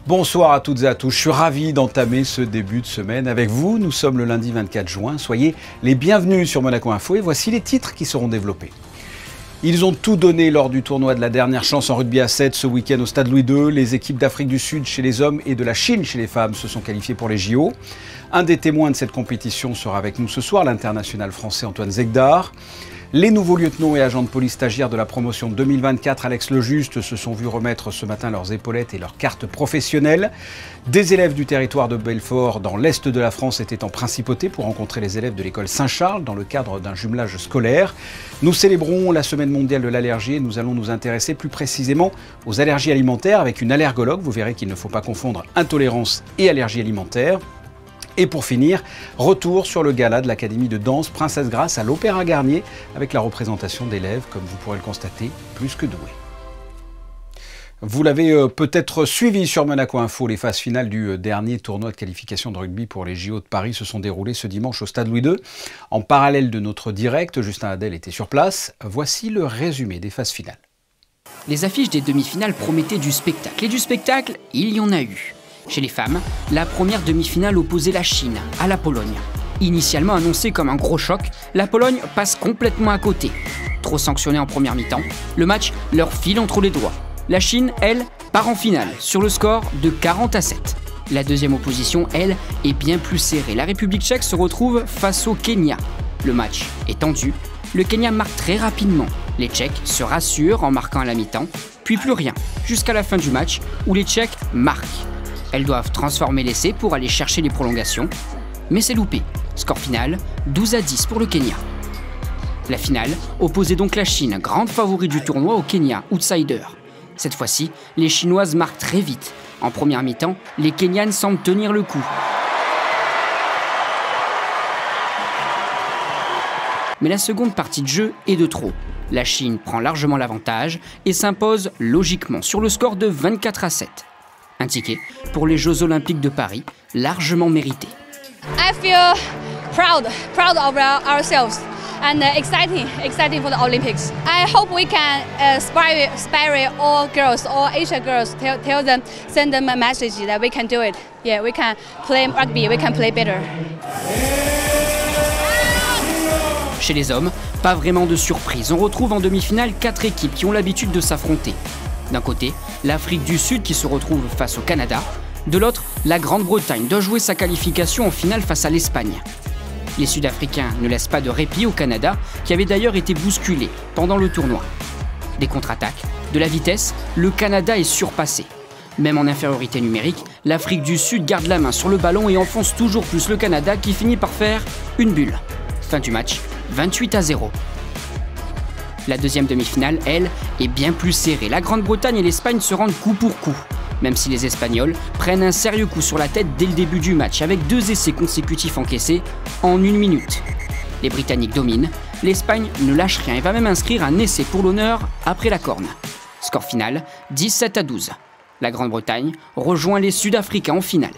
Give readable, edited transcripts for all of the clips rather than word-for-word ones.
Bonsoir à toutes et à tous, je suis ravi d'entamer ce début de semaine avec vous. Nous sommes le lundi 24 juin, soyez les bienvenus sur Monaco Info et voici les titres qui seront développés. Ils ont tout donné lors du tournoi de la dernière chance en rugby à 7 ce week-end au Stade Louis II. Les équipes d'Afrique du Sud chez les hommes et de la Chine chez les femmes se sont qualifiées pour les JO. Un des témoins de cette compétition sera avec nous ce soir, l'international français Antoine Zegdar. Les nouveaux lieutenants et agents de police stagiaires de la promotion 2024, Alex Lejuste, se sont vus remettre ce matin leurs épaulettes et leurs cartes professionnelles. Des élèves du territoire de Belfort, dans l'est de la France, étaient en principauté pour rencontrer les élèves de l'école Saint-Charles dans le cadre d'un jumelage scolaire. Nous célébrons la semaine mondiale de l'allergie et nous allons nous intéresser plus précisément aux allergies alimentaires avec une allergologue. Vous verrez qu'il ne faut pas confondre intolérance et allergie alimentaire. Et pour finir, retour sur le gala de l'Académie de danse Princesse Grace à l'Opéra Garnier avec la représentation d'élèves, comme vous pourrez le constater, plus que doués. Vous l'avez peut-être suivi sur Monaco Info, les phases finales du dernier tournoi de qualification de rugby pour les JO de Paris se sont déroulées ce dimanche au Stade Louis II. En parallèle de notre direct, Justin Hadel était sur place. Voici le résumé des phases finales. Les affiches des demi-finales promettaient du spectacle. Et du spectacle, il y en a eu. Chez les femmes, la première demi-finale opposait la Chine à la Pologne. Initialement annoncée comme un gros choc, la Pologne passe complètement à côté. Trop sanctionnée en première mi-temps, le match leur file entre les doigts. La Chine, elle, part en finale sur le score de 40-7. La deuxième opposition, elle, est bien plus serrée. La République tchèque se retrouve face au Kenya. Le match est tendu. Le Kenya marque très rapidement. Les Tchèques se rassurent en marquant à la mi-temps, puis plus rien, jusqu'à la fin du match où les Tchèques marquent. Elles doivent transformer l'essai pour aller chercher les prolongations, mais c'est loupé. Score final, 12-10 pour le Kenya. La finale opposait donc la Chine, grande favorite du tournoi, au Kenya, outsider. Cette fois-ci, les Chinoises marquent très vite. En première mi-temps, les Kenyanes semblent tenir le coup. Mais la seconde partie de jeu est de trop. La Chine prend largement l'avantage et s'impose logiquement sur le score de 24-7. Un ticket pour les Jeux Olympiques de Paris, largement mérité. I feel proud of ourselves and exciting for the Olympics. I hope we can inspire all girls, all Asian girls, tell them, send them a message that we can do it. Yeah, we can play rugby, we can play better. Chez les hommes, pas vraiment de surprise. On retrouve en demi-finale 4 équipes qui ont l'habitude de s'affronter. D'un côté, l'Afrique du Sud qui se retrouve face au Canada. De l'autre, la Grande-Bretagne doit jouer sa qualification en finale face à l'Espagne. Les Sud-Africains ne laissent pas de répit au Canada, qui avait d'ailleurs été bousculé pendant le tournoi. Des contre-attaques, de la vitesse, le Canada est surpassé. Même en infériorité numérique, l'Afrique du Sud garde la main sur le ballon et enfonce toujours plus le Canada qui finit par faire une bulle. Fin du match, 28-0. La deuxième demi-finale, elle, est bien plus serrée. La Grande-Bretagne et l'Espagne se rendent coup pour coup, même si les Espagnols prennent un sérieux coup sur la tête dès le début du match, avec 2 essais consécutifs encaissés en 1 minute. Les Britanniques dominent, l'Espagne ne lâche rien et va même inscrire un essai pour l'honneur après la corne. Score final, 17-12. La Grande-Bretagne rejoint les Sud-Africains en finale.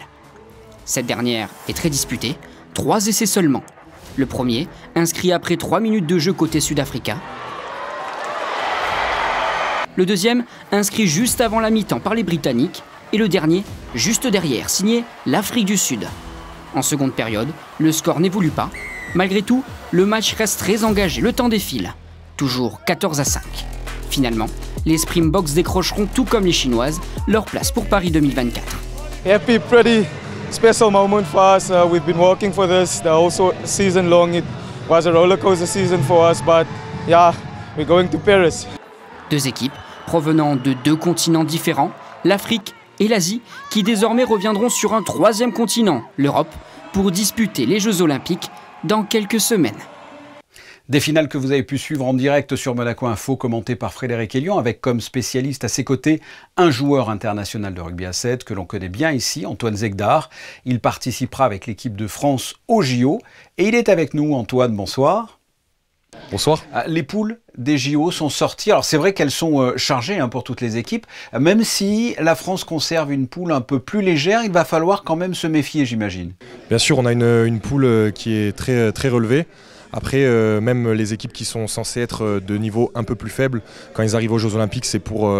Cette dernière est très disputée, 3 essais seulement. Le premier, inscrit après 3 minutes de jeu côté sud-africain. Le deuxième, inscrit juste avant la mi-temps par les Britanniques. Et le dernier, juste derrière, signé l'Afrique du Sud. En seconde période, le score n'évolue pas. Malgré tout, le match reste très engagé, le temps défile. Toujours 14-5. Finalement, les Springboks décrocheront, tout comme les Chinoises, leur place pour Paris 2024. Happy, pretty special moment for us. We've been working for this the whole season long. It was a roller coaster season for us, but yeah, we're going to Paris. 2 équipes provenant de 2 continents différents, l'Afrique et l'Asie, qui désormais reviendront sur un 3e continent, l'Europe, pour disputer les Jeux Olympiques dans quelques semaines. Des finales que vous avez pu suivre en direct sur Monaco Info, commentées par Frédéric Elion, avec comme spécialiste à ses côtés un joueur international de rugby à 7 que l'on connaît bien ici, Antoine Zegdar. Il participera avec l'équipe de France au JO et il est avec nous. Antoine, bonsoir. Bonsoir. Les poules des JO sont sorties. Alors c'est vrai qu'elles sont chargées pour toutes les équipes. Même si la France conserve une poule un peu plus légère, il va falloir quand même se méfier, j'imagine. Bien sûr, on a une poule qui est très relevée. Après, même les équipes qui sont censées être de niveau un peu plus faible, quand ils arrivent aux Jeux Olympiques, c'est pour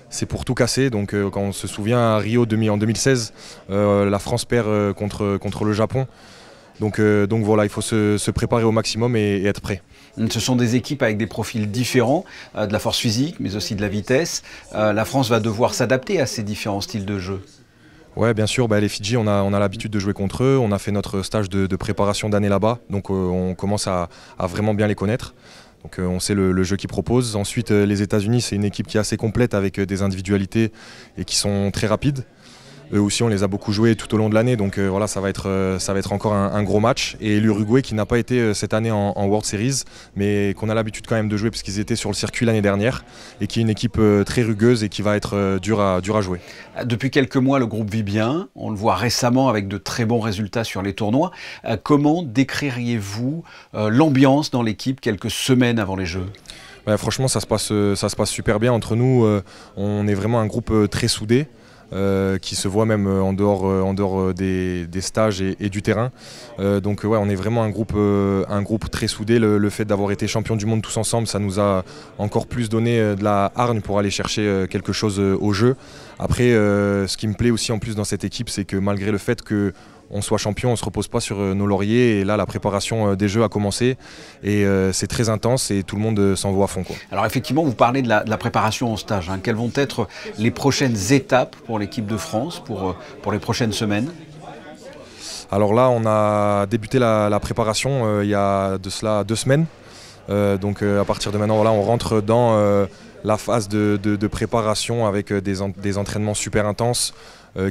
c'est pour tout casser. Donc quand on se souvient à Rio en 2016, la France perd contre le Japon. Donc voilà, il faut se préparer au maximum et être prêt. Ce sont des équipes avec des profils différents, de la force physique mais aussi de la vitesse. La France va devoir s'adapter à ces différents styles de jeu. Ouais, bien sûr, les Fidji, on a l'habitude de jouer contre eux. On a fait notre stage de préparation d'année là-bas, donc on commence à vraiment bien les connaître. Donc on sait le jeu qu'ils proposent. Ensuite, les États-Unis, c'est une équipe qui est assez complète avec des individualités et qui sont très rapides. Eux aussi, on les a beaucoup joués tout au long de l'année, donc voilà, ça va être encore un gros match. Et l'Uruguay qui n'a pas été cette année en World Series, mais qu'on a l'habitude quand même de jouer parce qu'ils étaient sur le circuit l'année dernière, et qui est une équipe très rugueuse et qui va être dure à jouer. Depuis quelques mois, le groupe vit bien. On le voit récemment avec de très bons résultats sur les tournois. Comment décririez-vous l'ambiance dans l'équipe quelques semaines avant les Jeux ? Franchement, ça se passe super bien entre nous. On est vraiment un groupe très soudé. Qui se voit même en dehors des stages et du terrain. Donc ouais, on est vraiment un groupe très soudé. Le fait d'avoir été champion du monde tous ensemble, ça nous a encore plus donné de la hargne pour aller chercher quelque chose au jeu. Après, ce qui me plaît aussi en plus dans cette équipe, c'est que malgré le fait qu'on soit champion, on ne se repose pas sur nos lauriers, et là la préparation des Jeux a commencé et c'est très intense et tout le monde s'en va à fond, quoi. Alors effectivement, vous parlez de la préparation en stage, hein. Quelles vont être les prochaines étapes pour l'équipe de France pour les prochaines semaines ? Alors là, on a débuté la préparation il y a de cela 2 semaines. Donc à partir de maintenant, voilà, on rentre dans la phase de préparation avec des entraînements super intenses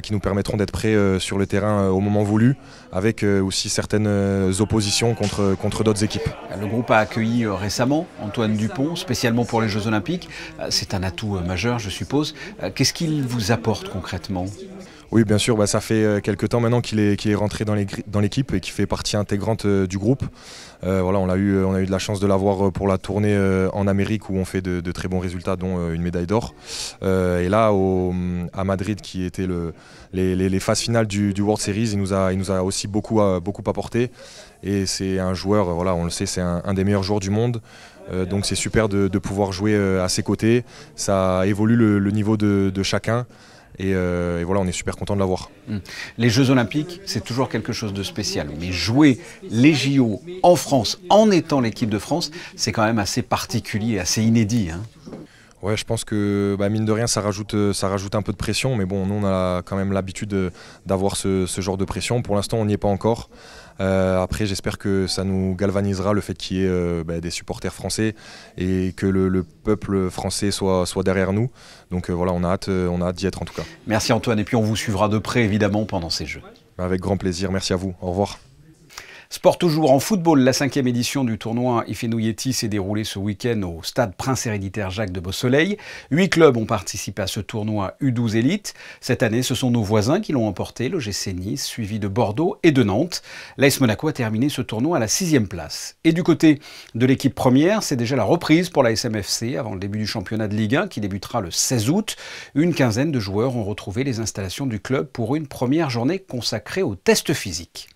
qui nous permettront d'être prêts sur le terrain au moment voulu, avec aussi certaines oppositions contre d'autres équipes. Le groupe a accueilli récemment Antoine Dupont, spécialement pour les Jeux Olympiques. C'est un atout majeur, je suppose. Qu'est-ce qu'il vous apporte concrètement ? Oui, bien sûr, ça fait quelques temps maintenant qu'il est rentré dans l'équipe et qu'il fait partie intégrante du groupe. Voilà, on a eu de la chance de l'avoir pour la tournée en Amérique où on fait de très bons résultats, dont une médaille d'or. Et là, à Madrid, qui était les phases finales du World Series, il nous a aussi beaucoup apporté. Et c'est un joueur, voilà, on le sait, c'est un des meilleurs joueurs du monde. Donc c'est super de pouvoir jouer à ses côtés. Ça évolue le niveau de chacun. Et voilà, on est super content de l'avoir. Les Jeux Olympiques, c'est toujours quelque chose de spécial. Mais jouer les JO en France, en étant l'équipe de France, c'est quand même assez particulier, assez inédit, hein. Ouais, je pense que mine de rien, ça rajoute un peu de pression. Mais bon, nous, on a quand même l'habitude d'avoir ce genre de pression. Pour l'instant, on n'y est pas encore. Après, j'espère que ça nous galvanisera le fait qu'il y ait des supporters français et que le peuple français soit derrière nous. Donc voilà, on a hâte d'y être en tout cas. Merci Antoine, et puis on vous suivra de près évidemment pendant ces Jeux. Avec grand plaisir, merci à vous, au revoir. Sport toujours en football, la 5e édition du tournoi Ifeanyi Yeti s'est déroulée ce week-end au stade Prince Héréditaire Jacques de Beausoleil. 8 clubs ont participé à ce tournoi U12 Elite. Cette année, ce sont nos voisins qui l'ont emporté, l'OGC Nice, suivi de Bordeaux et de Nantes. L'AS Monaco a terminé ce tournoi à la 6e place. Et du côté de l'équipe première, c'est déjà la reprise pour la SMFC avant le début du championnat de Ligue 1 qui débutera le 16 août. Une quinzaine de joueurs ont retrouvé les installations du club pour une première journée consacrée aux tests physiques.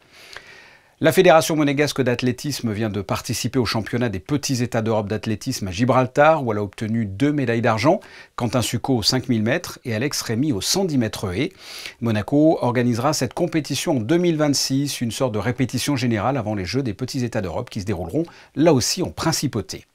La Fédération monégasque d'athlétisme vient de participer au championnat des petits États d'Europe d'athlétisme à Gibraltar, où elle a obtenu 2 médailles d'argent, Quentin Succo aux 5000 mètres et Alex Rémy aux 110 mètres haies. Monaco organisera cette compétition en 2026, une sorte de répétition générale avant les Jeux des petits États d'Europe qui se dérouleront là aussi en principauté.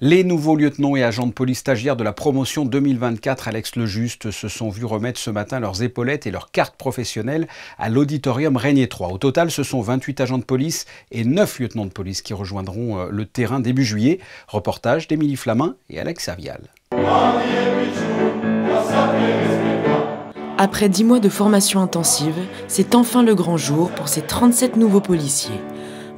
Les nouveaux lieutenants et agents de police stagiaires de la promotion 2024 Alex Lejuste se sont vus remettre ce matin leurs épaulettes et leurs cartes professionnelles à l'auditorium Régnier 3. Au total, ce sont 28 agents de police et 9 lieutenants de police qui rejoindront le terrain début juillet. Reportage d'Émilie Flamin et Alex Servial. Après 10 mois de formation intensive, c'est enfin le grand jour pour ces 37 nouveaux policiers.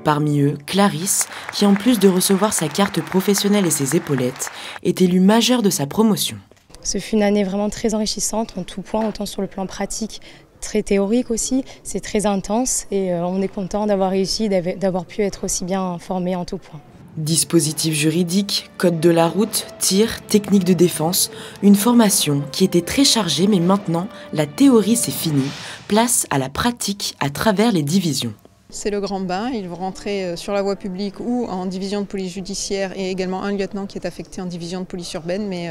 Parmi eux, Clarisse, qui en plus de recevoir sa carte professionnelle et ses épaulettes, est élue majeure de sa promotion. Ce fut une année vraiment très enrichissante en tout point, autant sur le plan pratique, très théorique aussi. C'est très intense et on est content d'avoir réussi, d'avoir pu être aussi bien formé en tout point. Dispositif juridique, code de la route, tir, technique de défense, une formation qui était très chargée, mais maintenant, la théorie c'est fini. Place à la pratique à travers les divisions. C'est le grand bain, ils vont rentrer sur la voie publique ou en division de police judiciaire et également un lieutenant qui est affecté en division de police urbaine, mais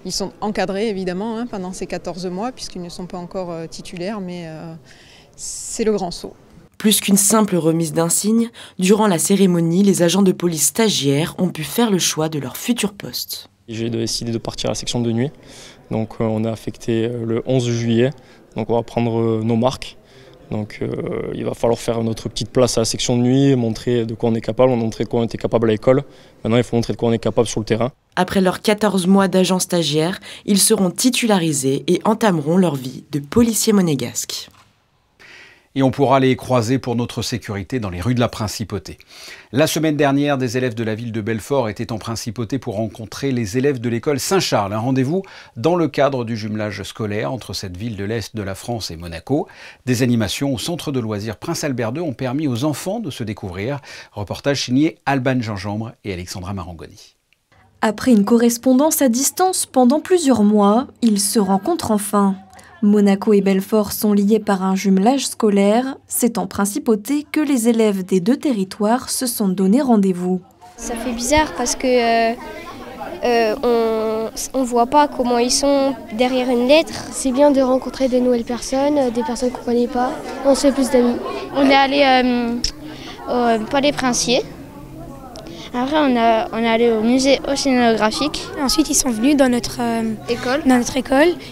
ils sont encadrés évidemment pendant ces 14 mois puisqu'ils ne sont pas encore titulaires, mais c'est le grand saut. Plus qu'une simple remise d'insigne, durant la cérémonie, les agents de police stagiaires ont pu faire le choix de leur futur poste. J'ai décidé de partir à la section de nuit, donc on est affecté le 11 juillet, donc on va prendre nos marques. Donc il va falloir faire notre petite place à la section de nuit, montrer de quoi on est capable. On a montré de quoi on était capable à l'école. Maintenant, il faut montrer de quoi on est capable sur le terrain. Après leurs 14 mois d'agents stagiaires, ils seront titularisés et entameront leur vie de policiers monégasques. Et on pourra les croiser pour notre sécurité dans les rues de la Principauté. La semaine dernière, des élèves de la ville de Belfort étaient en Principauté pour rencontrer les élèves de l'école Saint-Charles. Un rendez-vous dans le cadre du jumelage scolaire entre cette ville de l'Est de la France et Monaco. Des animations au centre de loisirs Prince Albert II ont permis aux enfants de se découvrir. Reportage signé Alban Gingembre et Alexandra Marangoni. Après une correspondance à distance pendant plusieurs mois, ils se rencontrent enfin. Monaco et Belfort sont liés par un jumelage scolaire. C'est en Principauté que les élèves des deux territoires se sont donné rendez-vous. Ça fait bizarre parce que on voit pas comment ils sont derrière une lettre. C'est bien de rencontrer de nouvelles personnes, des personnes qu'on ne connaît pas. On se fait plus d'amis. On est allé au Palais Princier. Après, on est allé au musée océanographique. Ensuite, ils sont venus dans notre école.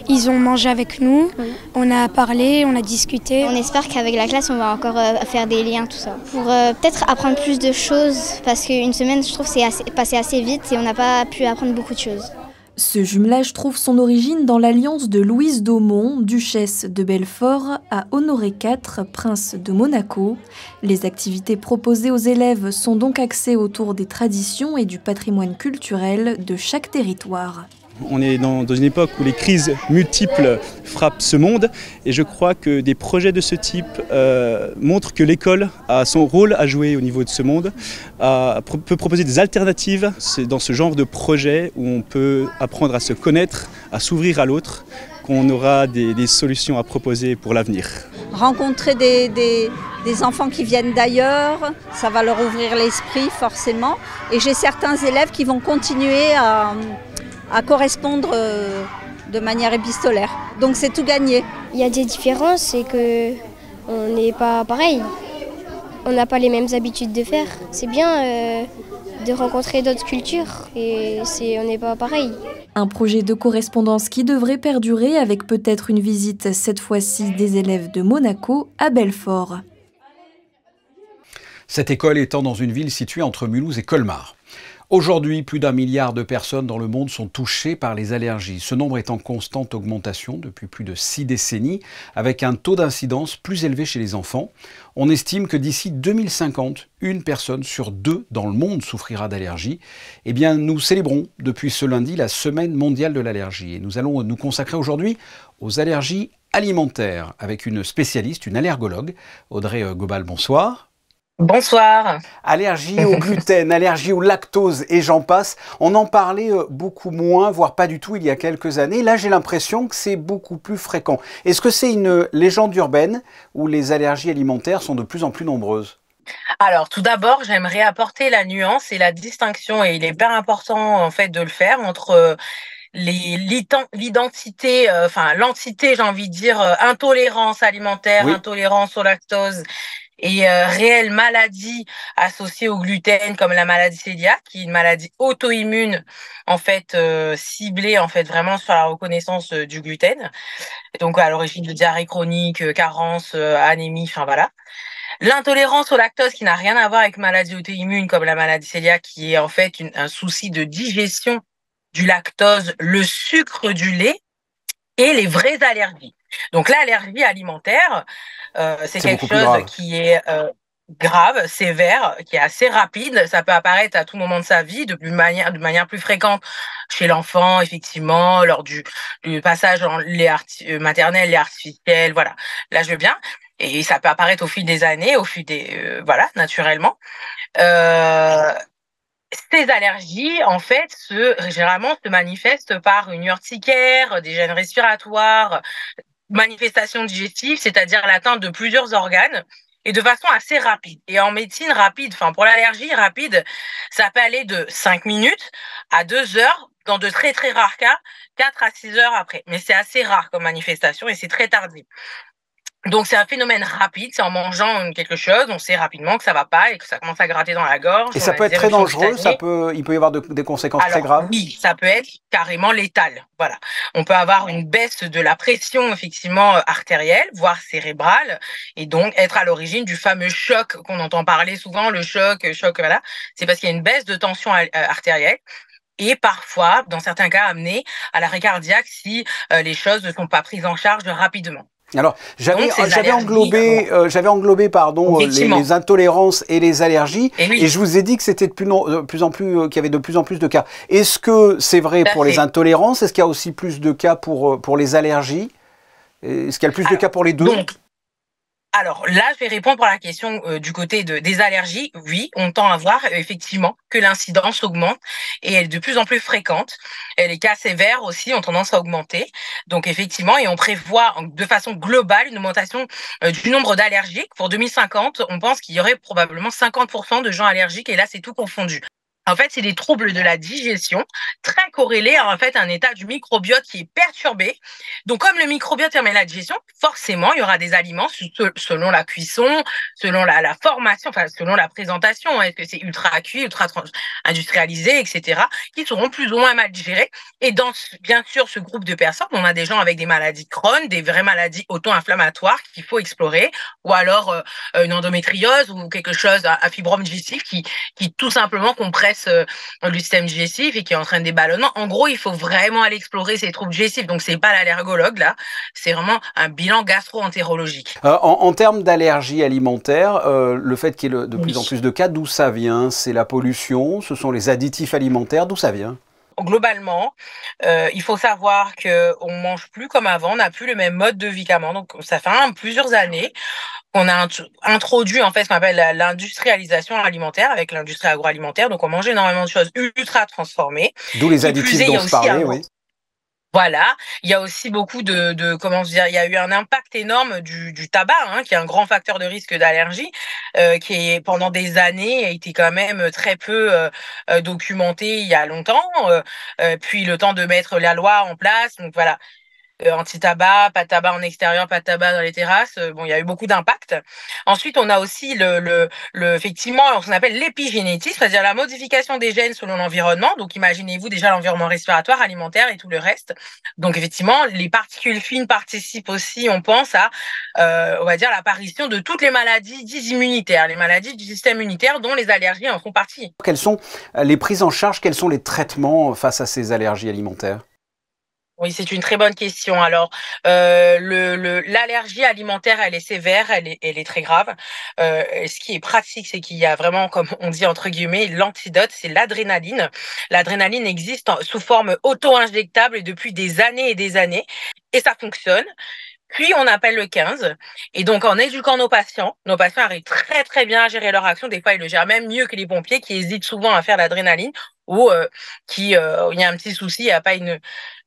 Ils ont mangé avec nous. Oui. On a parlé, on a discuté. On espère qu'avec la classe, on va encore faire des liens, tout ça. Pour peut-être apprendre plus de choses, parce qu'une semaine, je trouve, c'est passé assez vite et on n'a pas pu apprendre beaucoup de choses. Ce jumelage trouve son origine dans l'alliance de Louise d'Aumont, duchesse de Belfort, à Honoré IV, prince de Monaco. Les activités proposées aux élèves sont donc axées autour des traditions et du patrimoine culturel de chaque territoire. On est dans une époque où les crises multiples frappent ce monde et je crois que des projets de ce type montrent que l'école a son rôle à jouer au niveau de ce monde, peut proposer des alternatives. C'est dans ce genre de projet où on peut apprendre à se connaître, à s'ouvrir à l'autre, qu'on aura des solutions à proposer pour l'avenir. Rencontrer des enfants qui viennent d'ailleurs, ça va leur ouvrir l'esprit forcément. Et j'ai certains élèves qui vont continuer à correspondre de manière épistolaire. Donc c'est tout gagné. Il y a des différences, c'est qu'on n'est pas pareil. On n'a pas les mêmes habitudes de faire. C'est bien de rencontrer d'autres cultures et on n'est pas pareil. Un projet de correspondance qui devrait perdurer avec peut-être une visite cette fois-ci des élèves de Monaco à Belfort. Cette école étant dans une ville située entre Mulhouse et Colmar. Aujourd'hui, plus d'1 milliard de personnes dans le monde sont touchées par les allergies. Ce nombre est en constante augmentation depuis plus de 6 décennies, avec un taux d'incidence plus élevé chez les enfants. On estime que d'ici 2050, une personne sur 2 dans le monde souffrira d'allergies. Eh bien, nous célébrons depuis ce lundi la Semaine mondiale de l'allergie. Et nous allons nous consacrer aujourd'hui aux allergies alimentaires avec une spécialiste, une allergologue. Audrey Gobal, bonsoir. Bonsoir. Allergie au gluten, allergie au lactose et j'en passe. On en parlait beaucoup moins, voire pas du tout il y a quelques années. Là, j'ai l'impression que c'est beaucoup plus fréquent. Est-ce que c'est une légende urbaine où les allergies alimentaires sont de plus en plus nombreuses ? Alors, tout d'abord, j'aimerais apporter la nuance et la distinction, et il est hyper important en fait de le faire entre l'identité, l'entité, j'ai envie de dire, intolérance alimentaire, oui. Intolérance au lactose. Et réelle maladie associée au gluten comme la maladie cœliaque, qui est une maladie auto-immune en fait ciblée en fait vraiment sur la reconnaissance du gluten. Donc à l'origine de diarrhée chronique, carence, anémie, enfin voilà. L'intolérance au lactose qui n'a rien à voir avec maladie auto-immune comme la maladie cœliaque, qui est en fait un souci de digestion du lactose, le sucre du lait et les vraies allergies. Donc l'allergie alimentaire, c'est quelque chose qui est grave, sévère, qui est assez rapide. Ça peut apparaître à tout moment de sa vie, de manière plus fréquente chez l'enfant, effectivement, lors du passage en lait maternel, lait artificiel, voilà. Là, je veux bien. Et ça peut apparaître au fil des années, au fil des naturellement. Ces allergies, en fait, généralement se manifestent par une urticaire, des gènes respiratoires, manifestations digestives, c'est-à-dire l'atteinte de plusieurs organes et de façon assez rapide. Et en médecine rapide, enfin pour l'allergie rapide, ça peut aller de 5 minutes à 2 heures, dans de très très rares cas, 4 à 6 heures après. Mais c'est assez rare comme manifestation et c'est très tardif. Donc c'est un phénomène rapide, c'est en mangeant quelque chose, on sait rapidement que ça va pas et que ça commence à gratter dans la gorge. Et ça peut être très dangereux, il peut y avoir des conséquences très graves. Oui, ça peut être carrément létal. Voilà, on peut avoir une baisse de la pression effectivement artérielle, voire cérébrale, et donc être à l'origine du fameux choc qu'on entend parler souvent, le choc, voilà. C'est parce qu'il y a une baisse de tension artérielle. Et parfois, dans certains cas, amener à l'arrêt cardiaque si les choses ne sont pas prises en charge rapidement. Alors, j'avais englobé, les intolérances et les allergies, et je vous ai dit que c'était qu'il y avait de plus en plus de cas. Est-ce que c'est vrai pour les intolérances? Est-ce qu'il y a aussi plus de cas pour les allergies? Est-ce qu'il y a plus de cas pour les deux? Alors là, je vais répondre à la question du côté des allergies. Oui, on tend à voir effectivement que l'incidence augmente et elle est de plus en plus fréquente. Et les cas sévères aussi ont tendance à augmenter. Donc effectivement, et on prévoit de façon globale une augmentation du nombre d'allergiques. Pour 2050, on pense qu'il y aurait probablement 50% de gens allergiques et là, c'est tout confondu. En fait, c'est des troubles de la digestion, très corrélés à en fait, un état du microbiote qui est perturbé. Donc, comme le microbiote permet la digestion, forcément, il y aura des aliments selon la cuisson, selon la formation, enfin, selon la présentation. Est-ce que c'est ultra cuit, ultra industrialisé, etc., qui seront plus ou moins mal digérés. Et dans, bien sûr, ce groupe de personnes, on a des gens avec des maladies Crohn, des vraies maladies auto-inflammatoires qu'il faut explorer, ou alors une endométriose ou quelque chose, un fibrome digestif qui tout simplement compresse le système digestif et qui entraîne des ballonnements. En gros, il faut vraiment aller explorer ces troubles digestifs. Donc, c'est pas l'allergologue, là. C'est vraiment un bilan gastro-entérologique. En termes d'allergie alimentaire, le fait qu'il y ait de plus en plus de cas, d'où ça vient? C'est la pollution? Ce sont les additifs alimentaires? D'où ça vient? Globalement, il faut savoir qu'on mange plus comme avant, on n'a plus le même mode de vie qu'avant. Donc, ça fait plusieurs années qu'on a introduit en fait ce qu'on appelle l'industrialisation alimentaire avec l'industrie agroalimentaire. Donc, on mange énormément de choses ultra transformées. D'où les additifs dont je parlais, oui. Voilà, il y a aussi beaucoup comment dire, il y a eu un impact énorme du tabac, qui est un grand facteur de risque d'allergie, qui est pendant des années a été quand même très peu documenté il y a longtemps. Puis le temps de mettre la loi en place, donc voilà. Anti-tabac, pas de tabac en extérieur, pas de tabac dans les terrasses. Bon, il y a eu beaucoup d'impact. Ensuite, on a aussi effectivement, ce qu'on appelle l'épigénétisme, c'est-à-dire la modification des gènes selon l'environnement. Donc, imaginez-vous déjà l'environnement respiratoire, alimentaire et tout le reste. Donc, effectivement, les particules fines participent aussi, on pense, à, on va dire, l'apparition de toutes les maladies dites immunitaires, les maladies du système immunitaire dont les allergies en font partie. Quelles sont les prises en charge, quels sont les traitements face à ces allergies alimentaires? Oui, c'est une très bonne question. Alors, l'allergie alimentaire, elle est sévère, elle est très grave. Ce qui est pratique, c'est qu'il y a vraiment, comme on dit entre guillemets, l'antidote, c'est l'adrénaline. L'adrénaline existe sous forme auto-injectable depuis des années et des années, et ça fonctionne. Puis, on appelle le 15. Et donc, en éduquant nos patients arrivent très, très bien à gérer leur action. Des fois, ils le gèrent même mieux que les pompiers qui hésitent souvent à faire l'adrénaline ou il y a un petit souci, il n'y a pas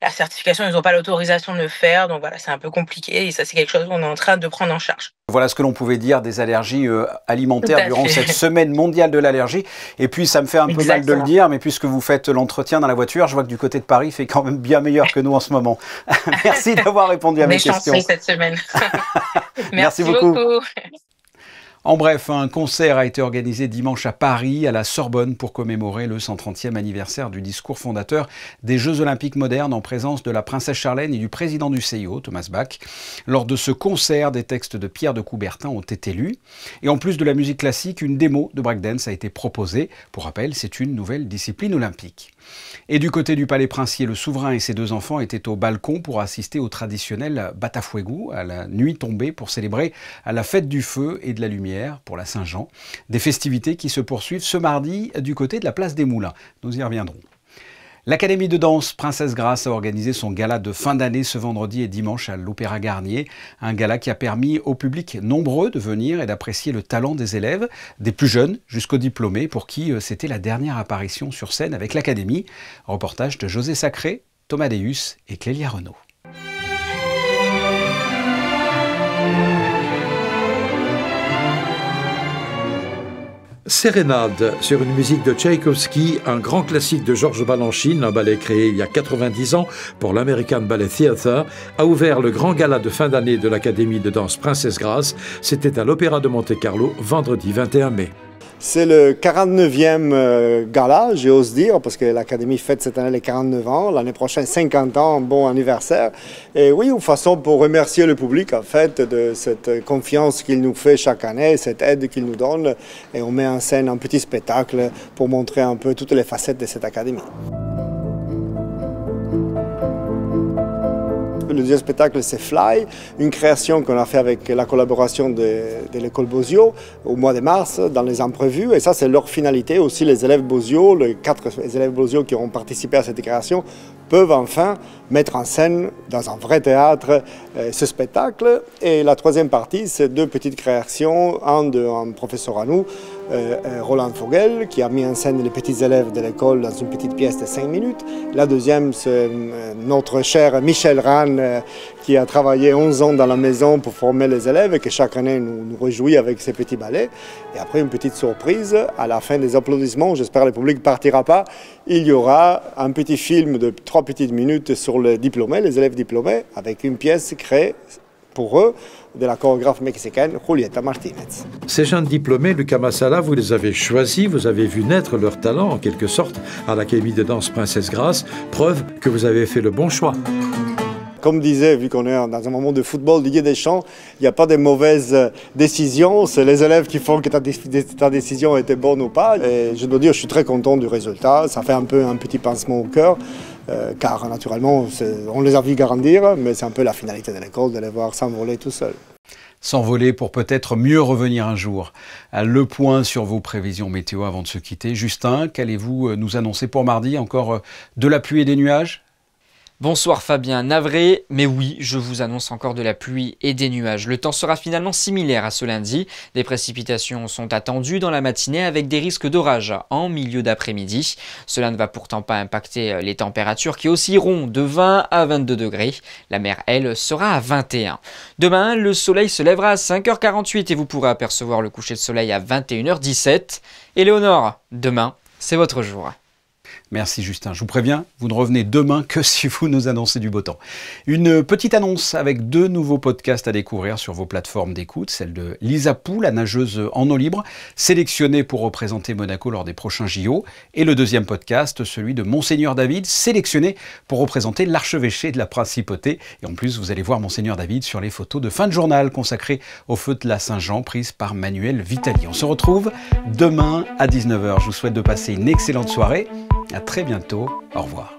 la certification, ils n'ont pas l'autorisation de le faire. Donc, voilà, c'est un peu compliqué et ça, c'est quelque chose qu'on est en train de prendre en charge. Voilà ce que l'on pouvait dire des allergies alimentaires durant cette semaine mondiale de l'allergie. Et puis, ça me fait un peu mal de le dire, mais puisque vous faites l'entretien dans la voiture, je vois que du côté de Paris, il fait quand même bien meilleur que nous en ce moment. Merci d'avoir répondu à mes questions. Cette semaine. Merci beaucoup. En bref, un concert a été organisé dimanche à Paris, à la Sorbonne, pour commémorer le 130e anniversaire du discours fondateur des Jeux Olympiques modernes en présence de la princesse Charlène et du président du CIO, Thomas Bach. Lors de ce concert, des textes de Pierre de Coubertin ont été lus. Et en plus de la musique classique, une démo de breakdance a été proposée. Pour rappel, c'est une nouvelle discipline olympique. Et du côté du Palais Princier, le souverain et ses deux enfants étaient au balcon pour assister au traditionnel Batafuego, à la nuit tombée, pour célébrer à la fête du feu et de la lumière pour la Saint-Jean. Des festivités qui se poursuivent ce mardi du côté de la place des Moulins. Nous y reviendrons. L'Académie de danse Princesse Grace a organisé son gala de fin d'année ce vendredi et dimanche à l'Opéra Garnier. Un gala qui a permis au public nombreux de venir et d'apprécier le talent des élèves, des plus jeunes jusqu'aux diplômés, pour qui c'était la dernière apparition sur scène avec l'Académie. Reportage de José Sacré, Thomas Deus et Clélia Renaud. Sérénade, sur une musique de Tchaïkovski, un grand classique de Georges Balanchine, un ballet créé il y a 90 ans pour l'American Ballet Theatre, a ouvert le grand gala de fin d'année de l'Académie de danse Princesse Grace. C'était à l'Opéra de Monte-Carlo, vendredi 21 mai. C'est le 49e gala, j'ose dire, parce que l'Académie fête cette année les 49 ans, l'année prochaine 50 ans, bon anniversaire. Et oui, une façon pour remercier le public, en fait, de cette confiance qu'il nous fait chaque année, cette aide qu'il nous donne. Et on met en scène un petit spectacle pour montrer un peu toutes les facettes de cette Académie. Le deuxième spectacle, c'est Fly, une création qu'on a fait avec la collaboration de l'école Bozio au mois de mars, dans les imprévus. Et ça, c'est leur finalité. Aussi, les élèves Bozio, les 4 élèves Bozio qui ont participé à cette création, peuvent enfin mettre en scène dans un vrai théâtre ce spectacle. Et la troisième partie, c'est 2 petites créations. Un professeur à nous, Roland Fogel, qui a mis en scène les petits élèves de l'école dans une petite pièce de 5 minutes. La deuxième, c'est notre cher Michel Rann, qui a travaillé 11 ans dans la maison pour former les élèves et qui chaque année nous réjouit avec ses petits ballets. Et après, une petite surprise, à la fin des applaudissements, j'espère que le public ne partira pas, il y aura un petit film de 3 petites minutes sur les diplômés, les élèves diplômés, avec une pièce créée pour eux de la chorégraphe mexicaine Julieta Martinez. Ces jeunes diplômés, Lucas Massala, vous les avez choisis, vous avez vu naître leur talent en quelque sorte à l'Académie de danse Princesse Grace, preuve que vous avez fait le bon choix. Comme disait, vu qu'on est dans un moment de football, Didier Deschamps, il n'y a pas de mauvaises décisions, c'est les élèves qui font que ta décision était bonne ou pas. Et je dois dire, je suis très content du résultat, ça fait un petit pincement au cœur, car naturellement, on les a vus grandir, mais c'est un peu la finalité de l'école, de les voir s'envoler tout seuls. S'envoler pour peut-être mieux revenir un jour. Le point sur vos prévisions météo avant de se quitter. Justin, qu'allez-vous nous annoncer pour mardi? Encore de la pluie et des nuages? Bonsoir Fabien, navré, mais oui, je vous annonce encore de la pluie et des nuages. Le temps sera finalement similaire à ce lundi. Des précipitations sont attendues dans la matinée avec des risques d'orage en milieu d'après-midi. Cela ne va pourtant pas impacter les températures qui oscilleront de 20 à 22 degrés. La mer, elle, sera à 21. Demain, le soleil se lèvera à 5h48 et vous pourrez apercevoir le coucher de soleil à 21h17. Éléonore, demain, c'est votre jour. Merci Justin. Je vous préviens, vous ne revenez demain que si vous nous annoncez du beau temps. Une petite annonce avec 2 nouveaux podcasts à découvrir sur vos plateformes d'écoute. Celle de Lisa Pou, la nageuse en eau libre, sélectionnée pour représenter Monaco lors des prochains JO. Et le deuxième podcast, celui de Monseigneur David, sélectionné pour représenter l'archevêché de la Principauté. Et en plus, vous allez voir Monseigneur David sur les photos de fin de journal consacrées au feu de la Saint-Jean prises par Manuel Vitali. On se retrouve demain à 19h. Je vous souhaite de passer une excellente soirée. À très bientôt. Au revoir.